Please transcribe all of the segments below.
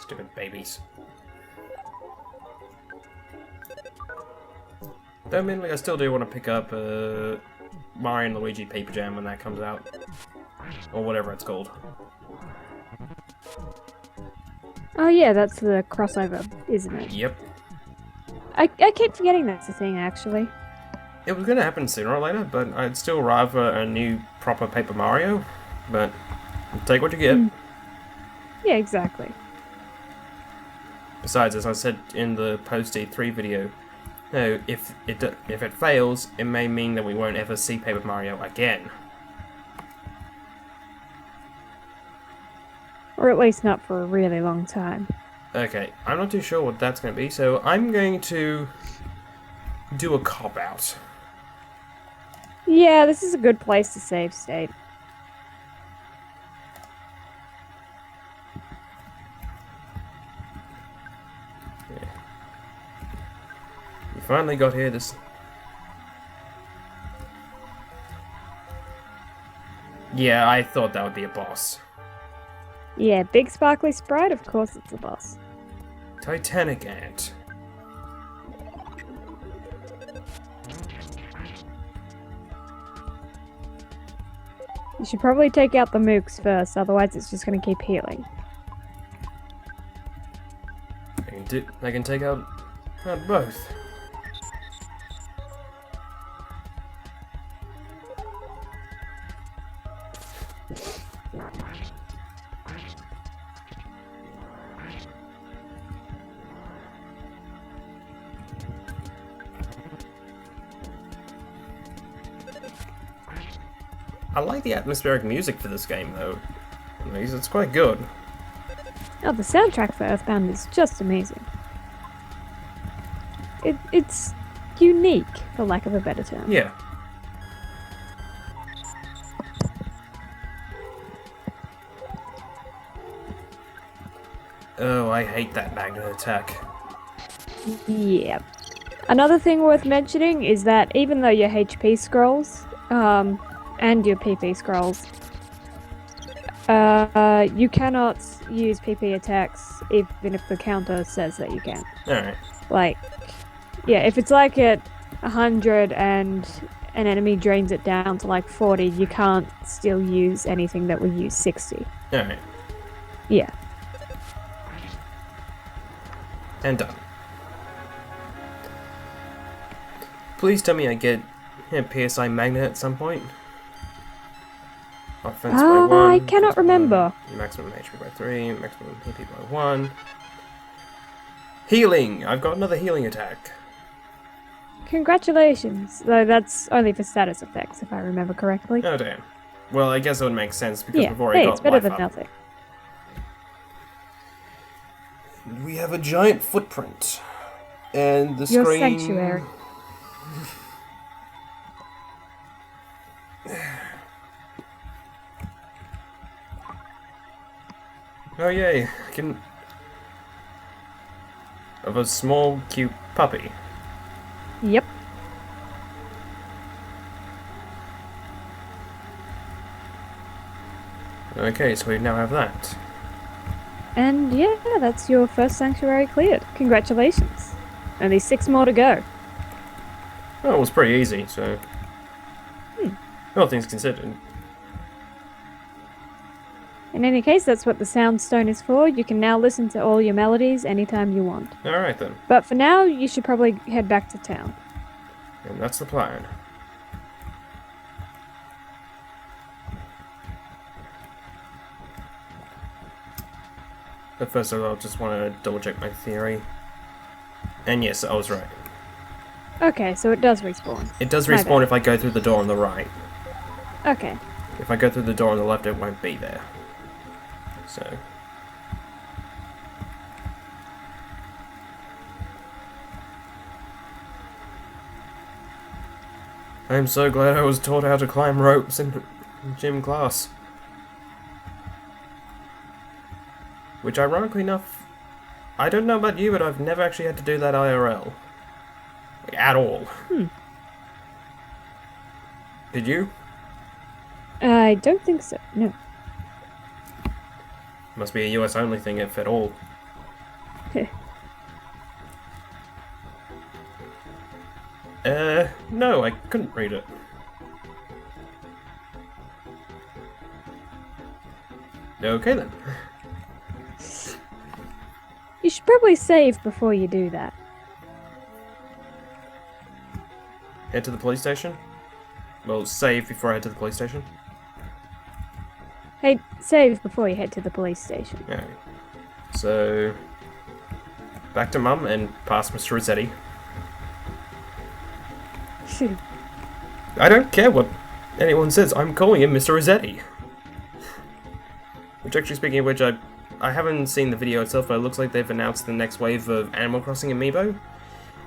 Stupid babies. Though, admittedly, I still do want to pick up Mario and Luigi Paper Jam when that comes out. Or whatever it's called. Oh yeah, that's the crossover, isn't it? Yep. I keep forgetting that's a thing, actually. It was going to happen sooner or later, but I'd still rather a new proper Paper Mario. But take what you get. Yeah, exactly. Besides, as I said in the post E3 video, no, if it fails, it may mean that we won't ever see Paper Mario again. Or at least not for a really long time. Okay, I'm not too sure what that's going to be, so I'm going to do a cop-out. Yeah, this is a good place to save state. Yeah. We finally got here this... Yeah, I thought that would be a boss. Yeah, big sparkly sprite, of course it's a boss. Titanic Ant. You should probably take out the mooks first, otherwise it's just going to keep healing. I can take out both. I like the atmospheric music for this game, though. It's quite good. Oh, the soundtrack for Earthbound is just amazing. It's unique, for lack of a better term. Yeah. Oh, I hate that magnet attack. Yeah. Another thing worth mentioning is that even though your HP scrolls, and your PP scrolls, you cannot use PP attacks even if the counter says that you can. Alright. Like, yeah, if it's like at 100 and an enemy drains it down to like 40, you can't still use anything that will use 60. Alright. Yeah. And done. Please tell me I get a PSI magnet at some point. Offense by 1. I cannot remember. Maximum HP by 3. Maximum HP by 1. Healing! I've got another healing attack. Congratulations. Though that's only for status effects, if I remember correctly. Oh damn. Well, I guess it would make sense because Yeah, we've already hey, got it's better life than up. nothing. We have a giant footprint. And the Your screen... sanctuary. Oh yay, I can... Of a small, cute puppy. Yep. Okay, so we now have that. And yeah, that's your first sanctuary cleared. Congratulations. Only 6 more to go. Oh, it was pretty easy, so... All things considered. In any case, that's what the sound stone is for. You can now listen to all your melodies anytime you want. Alright then. But for now, you should probably head back to town. And that's the plan. But first of all, I just want to double check my theory. And yes, I was right. Okay, so it does respawn. It does My respawn bad. if I go through the door on the right. Okay. If I go through the door on the left, it won't be there. So... I'm so glad I was taught how to climb ropes in gym class. Which, ironically enough, I don't know about you, but I've never actually had to do that IRL. Like, at all. Did you? I don't think so, no. Must be a US only thing, if at all. No, I couldn't read it. Okay then. You should probably save before you do that. Head to the police station? Well, save before I head to the police station? Hey, save before you head to the police station. Okay. So... back to Mum and past Mr. Rossetti. I don't care what anyone says, I'm calling him Mr. Rossetti. Which, actually, speaking of which, I haven't seen the video itself, but it looks like they've announced the next wave of Animal Crossing Amiibo.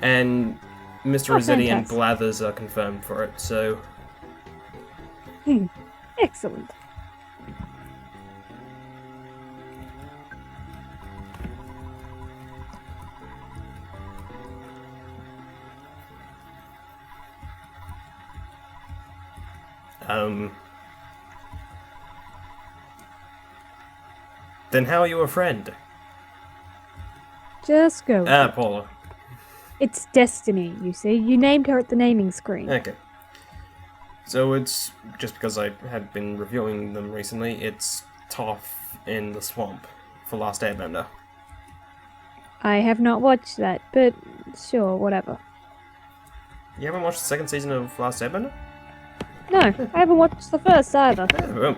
And Mr. Rossetti and Blathers are confirmed for it, so... Excellent. Then how are you a friend? Just go. Paula. It's destiny, you see. You named her at the naming screen. Okay. So it's, just because I had been reviewing them recently, it's Toph in the swamp for Last Airbender. I have not watched that, but sure, whatever. You haven't watched the second season of Last Airbender? No, I haven't watched the first either. Well,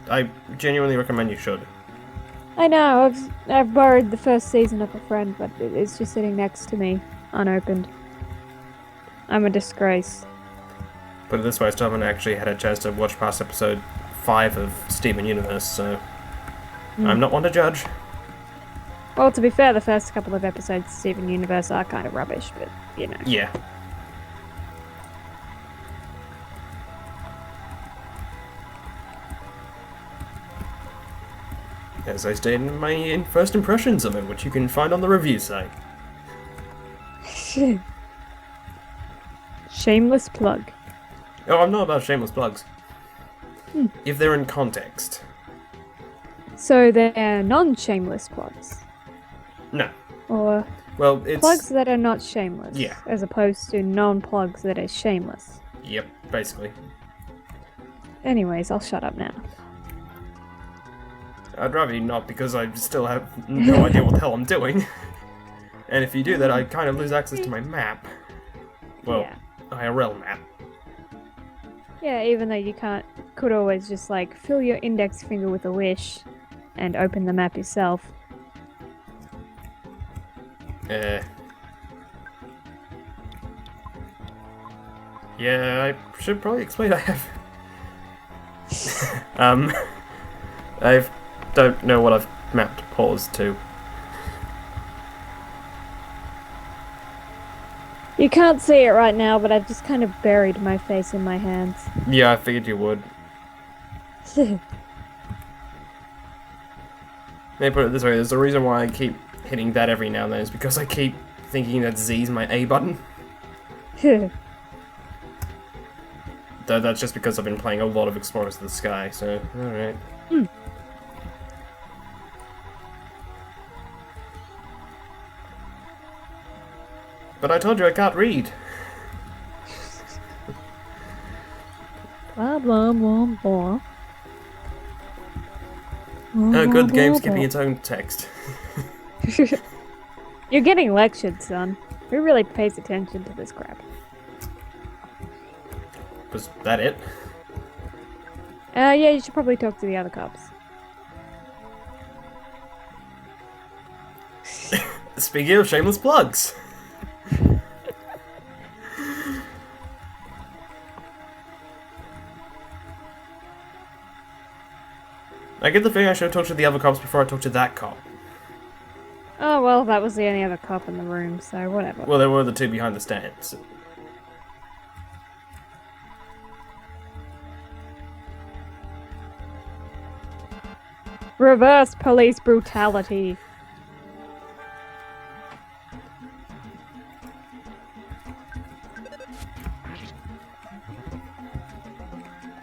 I genuinely recommend you should. I know, I've borrowed the first season of a friend, but it's just sitting next to me, unopened. I'm a disgrace. Put it this way, I still haven't actually had a chance to watch past episode 5 of Steven Universe, so I'm not one to judge. Well, to be fair, the first couple of episodes of Steven Universe are kind of rubbish, but, you know. Yeah. As I stated in my first impressions of it, which you can find on the review site. Shameless plug. Oh, I'm not about shameless plugs. If they're in context. So they're non-shameless plugs? No. Or well, it's... plugs that are not shameless? Yeah. As opposed to non-plugs that are shameless? Yep, basically. Anyways, I'll shut up now. I'd rather you not, because I still have no idea what the hell I'm doing. And if you do that, I kind of lose access to my map. Well, yeah. IRL map. Yeah, even though you could always just like fill your index finger with a wish and open the map yourself. Yeah, I should probably explain I have... I don't know what I've mapped pause to. You can't see it right now, but I've just kind of buried my face in my hands. Yeah, I figured you would. Let me put it this way, there's a reason why I keep hitting that every now and then, is because I keep thinking that Z's my A button. Though that's just because I've been playing a lot of Explorers of the Sky, so, alright. But I told you I can't read. Blah blah blah blah. Oh good, the game's skipping its own text. You're getting lectured, son. Who really pays attention to this crap? Was that it? Yeah, you should probably talk to the other cops. Speaking of shameless plugs. I get the feeling I should have talked to the other cops before I talked to that cop. Oh, well, that was the only other cop in the room, so whatever. Well, there were the two behind the stands. Reverse police brutality.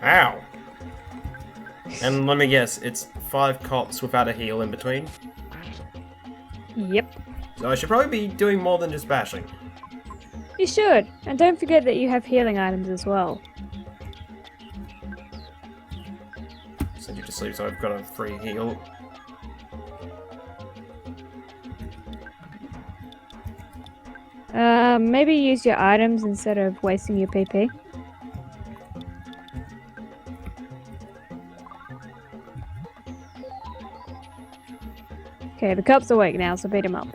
Ow. And let me guess, it's 5 cops without a heel in between? Yep. So I should probably be doing more than just bashing. You should. And don't forget that you have healing items as well. Send you to sleep, so I've got a free heal. Maybe use your items instead of wasting your PP. Okay, the cop's awake now, so beat him up.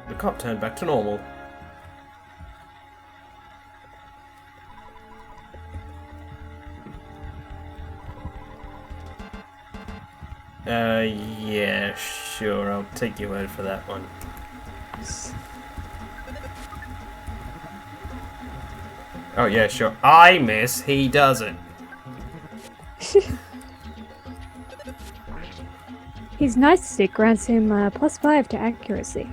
The cop turned back to normal. Yeah, sure, I'll take your word for that one. Oh yeah, sure. I miss, he doesn't. His nightstick grants him +5 to accuracy.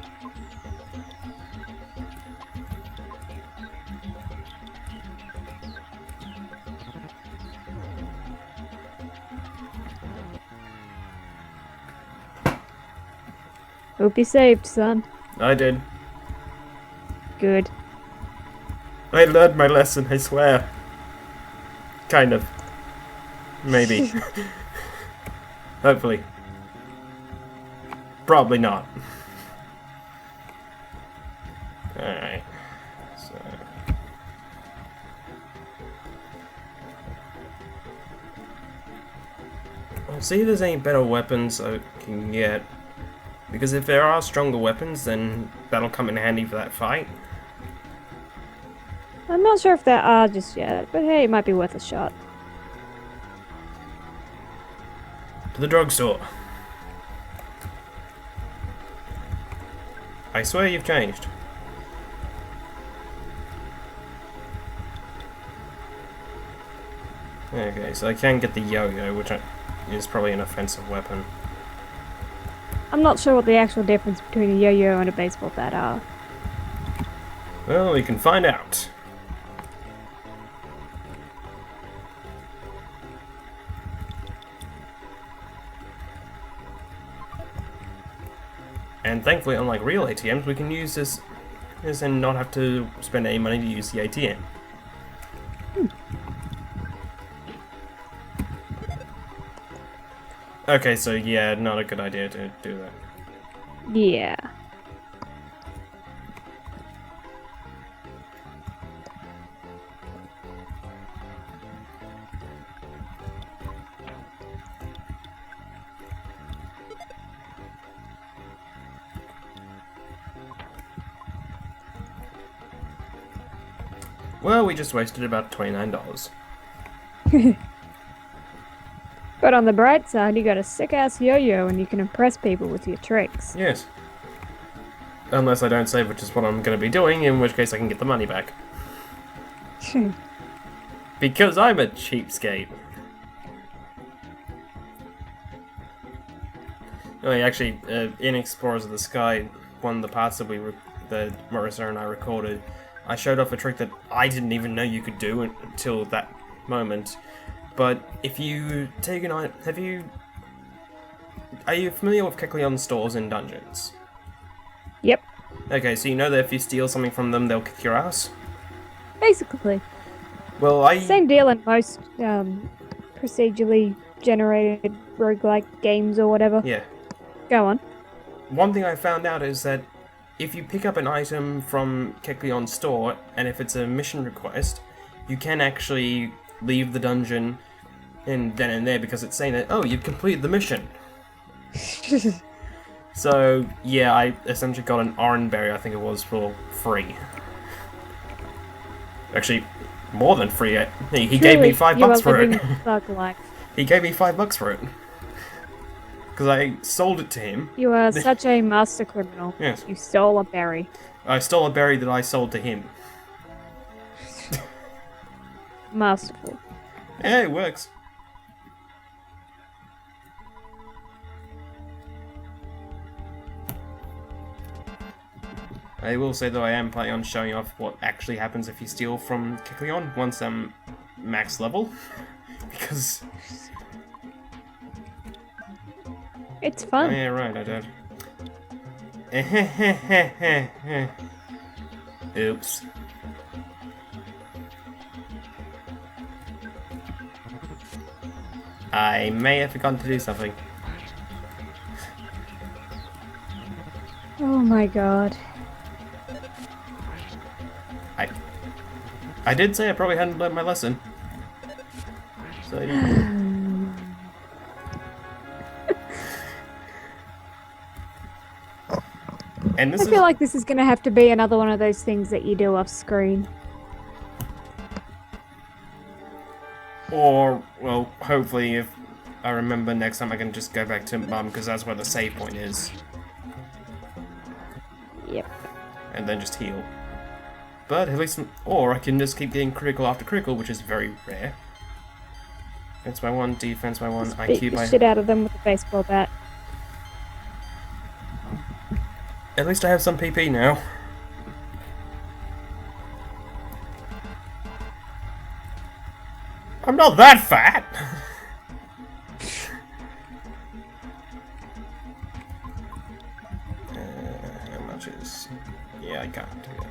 Hope you saved, son. I did. Good. I learned my lesson, I swear. Kind of. Maybe. Hopefully. Probably not. Alright. So. I'll see if there's any better weapons I can get. Because if there are stronger weapons, then that'll come in handy for that fight. I'm not sure if there are just yet, but hey, it might be worth a shot. To the drugstore. I swear you've changed. Okay, so I can get the yo-yo, which is probably an offensive weapon. I'm not sure what the actual difference between a yo-yo and a baseball bat are. Well, we can find out. And thankfully, unlike real ATMs, we can use this and not have to spend any money to use the ATM. Okay, so yeah, not a good idea to do that. Yeah. Well, we just wasted about $29. But on the bright side, you got a sick-ass yo-yo and you can impress people with your tricks. Yes. Unless I don't save, which is what I'm going to be doing, in which case I can get the money back. Because I'm a cheapskate. Oh, yeah, actually, in Explorers of the Sky, one of the parts that that Marissa and I recorded, I showed off a trick that I didn't even know you could do until that moment. But if you take an item, are you familiar with Kecleon stores in dungeons? Yep. Okay, so you know that if you steal something from them, they'll kick your ass? Basically. Well, Same deal in most procedurally generated roguelike games or whatever. Yeah. Go on. One thing I found out is that if you pick up an item from Kecleon's store, and if it's a mission request, you can actually leave the dungeon then and there because it's saying that, oh, you've completed the mission. So, yeah, I essentially got an orange berry, I think it was, for free. Actually, more than free. He gave me $5 for it. Thug life. He gave me $5 for it. Because I sold it to him. You are such a master criminal. Yes. You stole a berry. I stole a berry that I sold to him. Masterful. Yeah, it works. I will say though I am planning on showing off what actually happens if you steal from Kecleon once I'm max level. Because... It's fun. Oh yeah, right, I did. Oops. I may have forgotten to do something. Oh my god. I did say I probably hadn't learned my lesson. So I didn't. And this I feel like this is going to have to be another one of those things that you do off screen. Or, well, hopefully if I remember next time I can just go back to Mum, because that's where the save point is. Yep. And then just heal. But at least, or I can just keep getting critical after critical, which is very rare. Defense by 1, defense by 1, Just IQ beat by... the shit out of them with a baseball bat. At least I have some PP now. I'm not that fat! How much is... Yeah, I can't do that.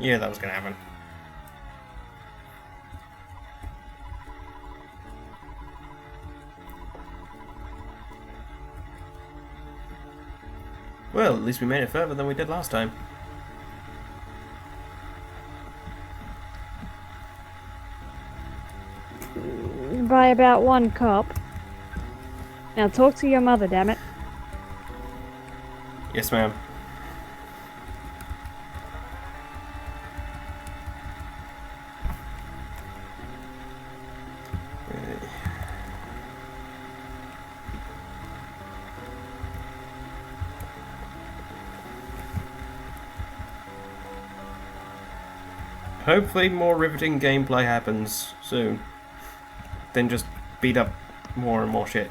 Yeah, that was gonna happen. Well, at least we made it further than we did last time. By about 1 cop. Now talk to your mother, damn it. Yes, ma'am. Hopefully more riveting gameplay happens soon. Then just beat up more and more shit.